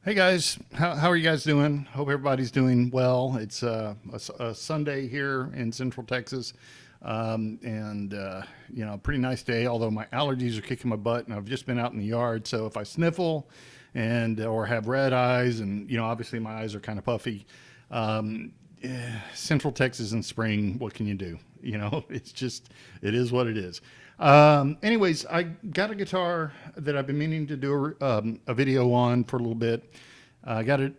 Hey guys, how are you guys doing? Hope everybody's doing well. It's a Sunday here in Central Texas, and pretty nice day. Although my allergies are kicking my butt, and I've just been out in the yard, so if I sniffle and or have red eyes, and obviously my eyes are kind of puffy. Central Texas in spring, what can you do? It is what it is. Anyways, I got a guitar that I've been meaning to do a video on for a little bit. I got it,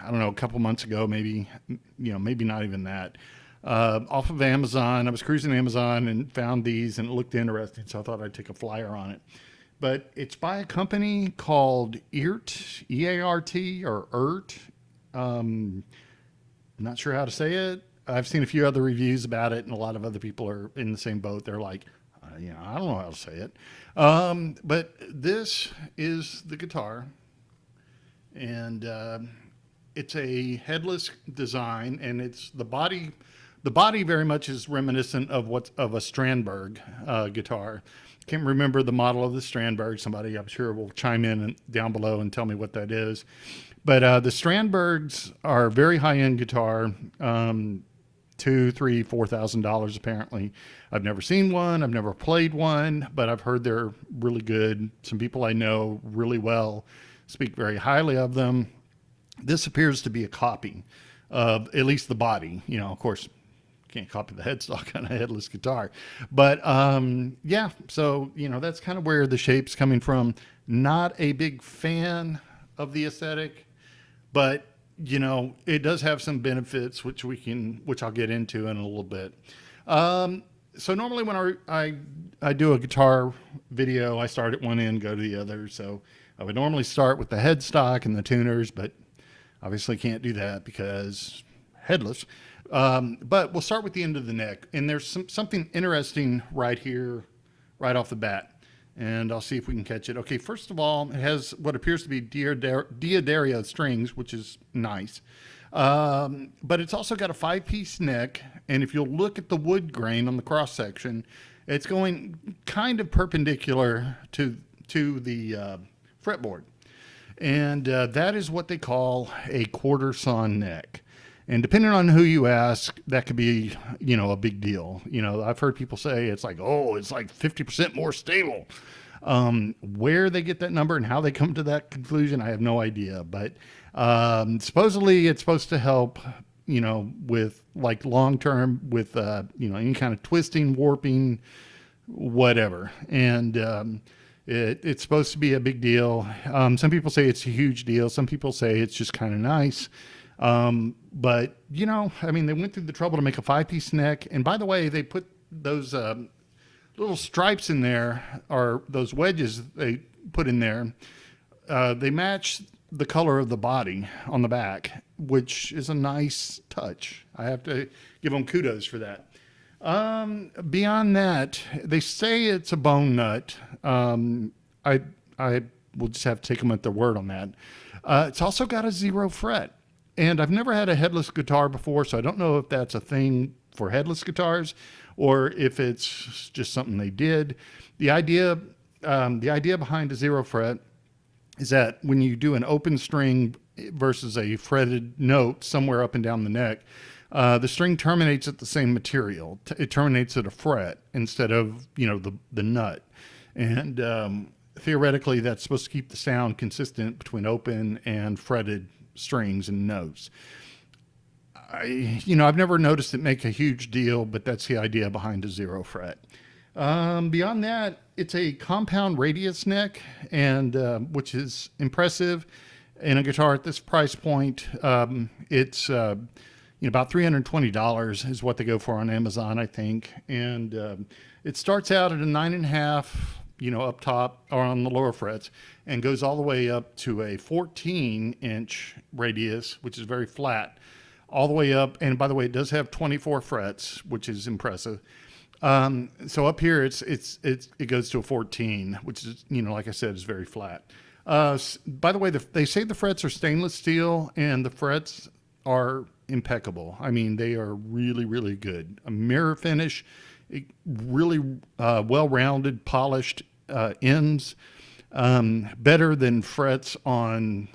I don't know, a couple months ago, maybe, maybe not even that. Off of Amazon. I was cruising Amazon and found these and it looked interesting, so I thought I'd take a flyer on it. But it's by a company called Eart, E-A-R-T, or Eart. Um, Not sure how to say it. I've seen a few other reviews about it, and a lot of other people are in the same boat. They're like, I don't know how to say it. But this is the guitar, and it's a headless design, and it's the body. The body very much is reminiscent of what's of a Strandberg guitar. Can't remember the model of the Strandberg. Somebody, I'm sure, will chime in down below and tell me what that is. But the Strandbergs are a very high end guitar, two, three, $4,000 apparently. I've never seen one. I've never played one, but I've heard they're really good. Some people I know really well speak very highly of them. This appears to be a copy of at least the body. Of course, can't copy the headstock on a headless guitar, but yeah. So that's kind of where the shape's coming from. Not a big fan of the aesthetic, but it does have some benefits, which I'll get into in a little bit. So normally when I do a guitar video, I start at one end, go to the other. So I would normally start with the headstock and the tuners, but obviously can't do that because headless. But we'll start with the end of the neck, and there's something interesting right here, right off the bat. And I'll see if we can catch it. Okay, first of all, it has what appears to be Diodaria strings, which is nice. But it's also got a five-piece neck, and if you'll look at the wood grain on the cross section, it's going kind of perpendicular to the fretboard, and that is what they call a quarter sawn neck. And depending on who you ask, that could be, a big deal. I've heard people say it's like, oh, it's like 50% more stable. Where they get that number and how they come to that conclusion, I have no idea. But supposedly it's supposed to help, with like long term with, any kind of twisting, warping, whatever. And it's supposed to be a big deal. Some people say it's a huge deal. Some people say it's just kind of nice. But they went through the trouble to make a five-piece neck. And by the way, they put those little stripes in there, or those wedges they put in there. They match the color of the body on the back, which is a nice touch. I have to give them kudos for that. Beyond that, they say it's a bone nut. I will just have to take them at their word on that. It's also got a 0 fret. And I've never had a headless guitar before, so I don't know if that's a thing for headless guitars or if it's just something they did. The idea behind a 0 fret is that when you do an open string versus a fretted note somewhere up and down the neck, the string terminates at the same material. It terminates at a fret instead of the nut, and theoretically that's supposed to keep the sound consistent between open and fretted strings and notes. I've never noticed it make a huge deal, but that's the idea behind a 0 fret. Beyond that, it's a compound radius neck, and which is impressive in a guitar at this price point. It's about $320 is what they go for on Amazon, I think, and it starts out at a 9.5. Up top or on the lower frets, and goes all the way up to a 14-inch radius, which is very flat, all the way up. And by the way, it does have 24 frets, which is impressive. So up here, it goes to a 14, which is, like I said, is very flat. By the way, they say the frets are stainless steel, and the frets are impeccable. I mean, they are really, really good. A mirror finish, really well-rounded, polished ends, better than frets on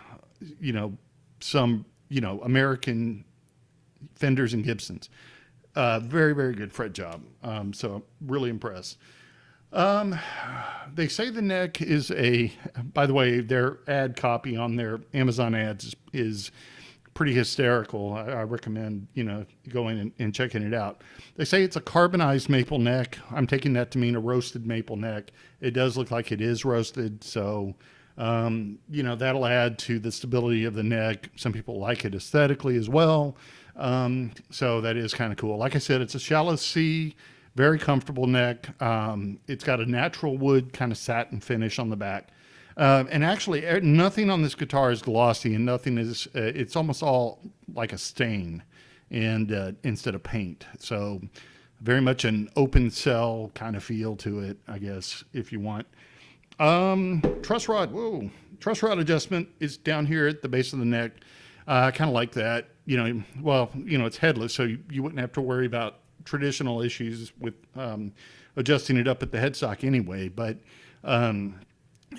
you know, some, American Fenders and Gibsons. Very, very good fret job. So really impressed. They say the neck is by the way, their ad copy on their Amazon ads is pretty hysterical. I recommend, going and checking it out. They say it's a carbonized maple neck. I'm taking that to mean a roasted maple neck. It does look like it is roasted. So, that'll add to the stability of the neck. Some people like it aesthetically as well. So that is kind of cool. Like I said, it's a shallow C, very comfortable neck. It's got a natural wood kind of satin finish on the back. And actually, nothing on this guitar is glossy, and nothing is. It's almost all like a stain, and instead of paint. So, very much an open cell kind of feel to it, I guess, if you want. Truss rod. Whoa, truss rod adjustment is down here at the base of the neck. I kind of like that. It's headless, so you wouldn't have to worry about traditional issues with adjusting it up at the headstock anyway. But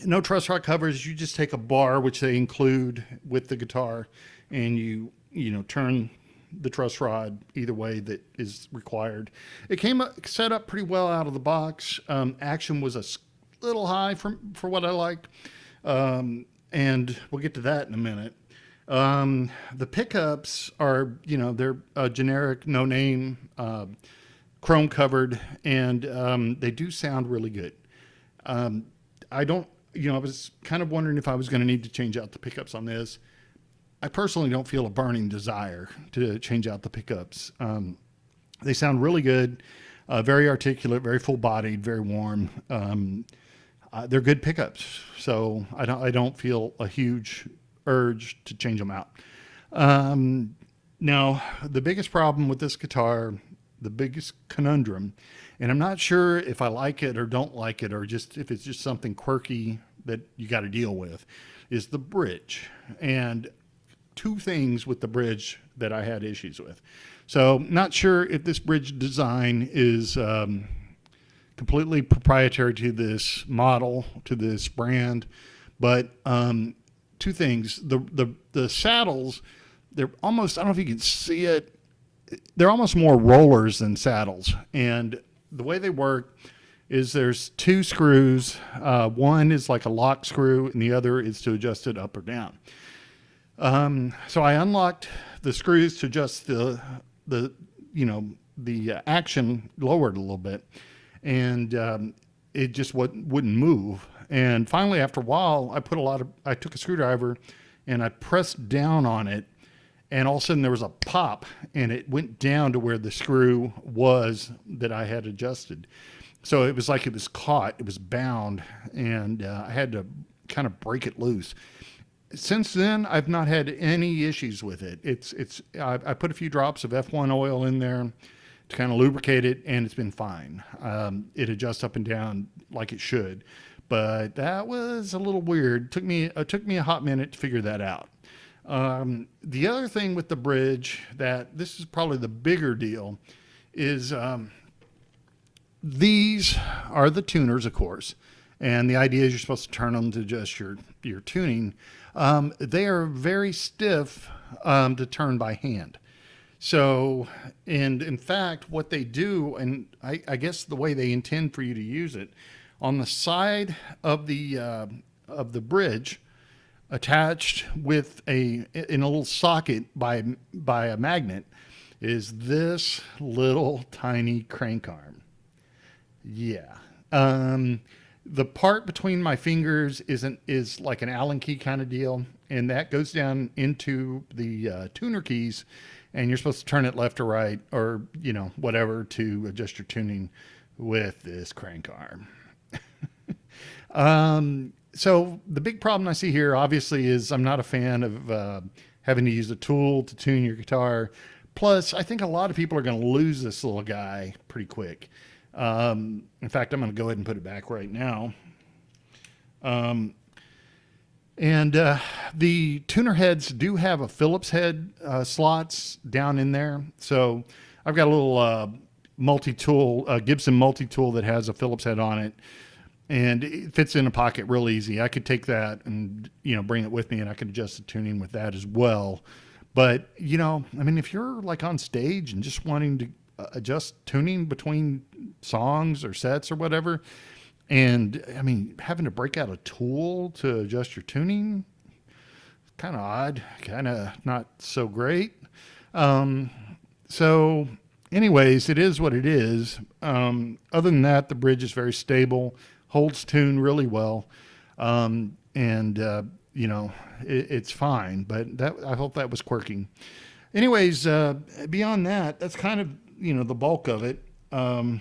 no truss rod covers. You just take a bar, which they include with the guitar, and you turn the truss rod either way that is required. It came set up pretty well out of the box. Action was a little high for what I like, and we'll get to that in a minute. The pickups are, they're generic, no name, chrome covered, and they do sound really good. I was kind of wondering if I was going to need to change out the pickups on this. I personally don't feel a burning desire to change out the pickups. They sound really good, very articulate, very full bodied, very warm. They're good pickups. So I don't feel a huge urge to change them out. Now, the biggest problem with this guitar, the biggest conundrum, and I'm not sure if I like it or don't like it, or just if it's just something quirky that you got to deal with, is the bridge. And two things with the bridge that I had issues with. So not sure if this bridge design is completely proprietary to this model, to this brand, but two things. The saddles, they're almost, I don't know if you can see it, they're almost more rollers than saddles. And the way they work is there's two screws. One is like a lock screw, and the other is to adjust it up or down. So I unlocked the screws to adjust the action lowered a little bit, and it just wouldn't move. And finally, after a while, I took a screwdriver and I pressed down on it, and all of a sudden there was a pop, and it went down to where the screw was that I had adjusted. So it was like it was caught, it was bound, and I had to kind of break it loose. Since then, I've not had any issues with it. I put a few drops of F1 oil in there to kind of lubricate it, and it's been fine. It adjusts up and down like it should, but that was a little weird. It took me a hot minute to figure that out. The other thing with the bridge, that this is probably the bigger deal, is these are the tuners, of course, and the idea is you're supposed to turn them to adjust your tuning. They are very stiff to turn by hand. So, and in fact, what they do, and I guess the way they intend for you to use it, on the side of the bridge, attached with in a little socket by a magnet, is this little tiny crank arm. Yeah. The part between my fingers is like an Allen key kind of deal, and that goes down into the tuner keys, and you're supposed to turn it left or right, or whatever, to adjust your tuning with this crank arm. So the big problem I see here, obviously, is I'm not a fan of having to use a tool to tune your guitar. Plus, I think a lot of people are going to lose this little guy pretty quick. In fact, I'm going to go ahead and put it back right now. The tuner heads do have a Phillips head slots down in there. So I've got a little multi-tool, Gibson multi-tool that has a Phillips head on it. and it fits in a pocket real easy. I could take that and, bring it with me, and I could adjust the tuning with that as well. But, I mean, if you're like on stage and just wanting to adjust tuning between songs or sets or whatever, and I mean, having to break out a tool to adjust your tuning, kind of odd, kind of not so great. Um, so, anyways, it is what it is. Other than that, the bridge is very stable, holds tune really well, and it's fine. But that I hope that was quirky. Anyways, beyond that, that's kind of the bulk of it. I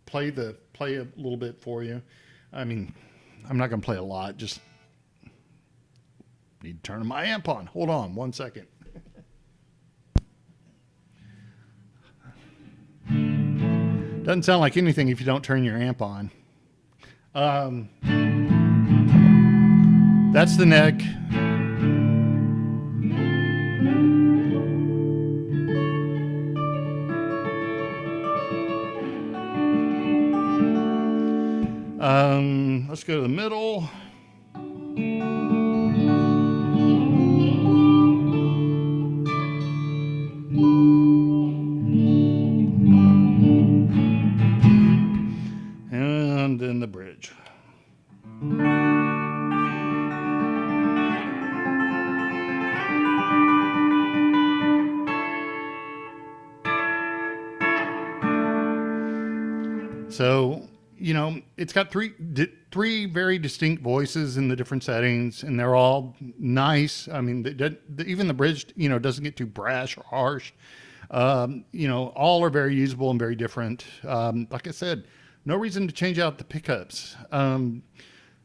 play a little bit for you. I mean, I'm not going to play a lot. Just need to turn my amp on. Hold on 1 second. Doesn't sound like anything if you don't turn your amp on. That's the neck. Let's go to the middle. And then the bridge. So, it's got three very distinct voices in the different settings, and they're all nice. I mean, even the bridge, doesn't get too brash or harsh. All are very usable and very different. Like I said, no reason to change out the pickups.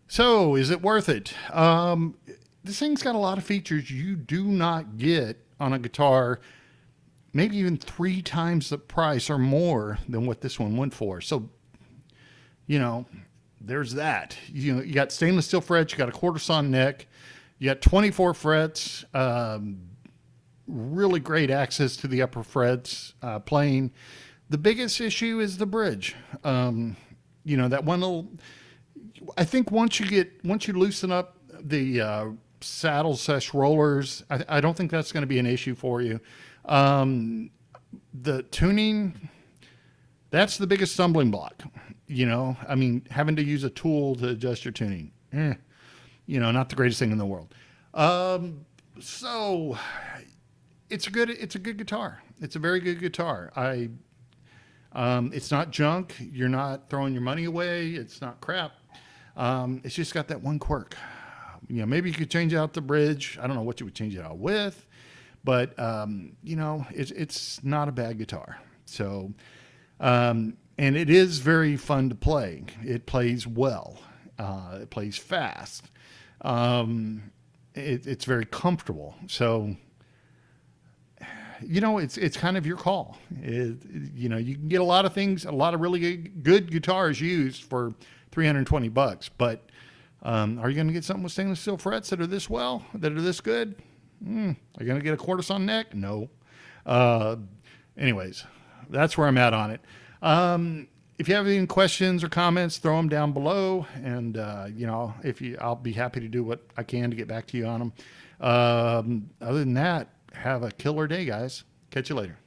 So is it worth it? This thing's got a lot of features you do not get on a guitar, maybe even 3 times the price or more than what this one went for. So, there's that. You got stainless steel frets, you got a quarter sawn neck, you got 24 frets, really great access to the upper frets, playing. The biggest issue is the bridge. That one little, I think once you loosen up the saddle sesh rollers, I don't think that's going to be an issue for you. The tuning, that's the biggest stumbling block. I mean, having to use a tool to adjust your tuning, not the greatest thing in the world. So it's a good guitar. It's a very good guitar. It's not junk. You're not throwing your money away. It's not crap. It's just got that one quirk. Maybe you could change out the bridge. I don't know what you would change it out with, but it's not a bad guitar. So, and it is very fun to play. It plays well. It plays fast. It's very comfortable. So, it's kind of your call. You can get a lot of things, a lot of really good guitars used for $320, but are you going to get something with stainless steel frets that are this good? Are you going to get a quarter sawn neck? No. Anyways, that's where I'm at on it. If you have any questions or comments, throw them down below, and I'll be happy to do what I can to get back to you on them. Other than that, have a killer day, guys. Catch you later.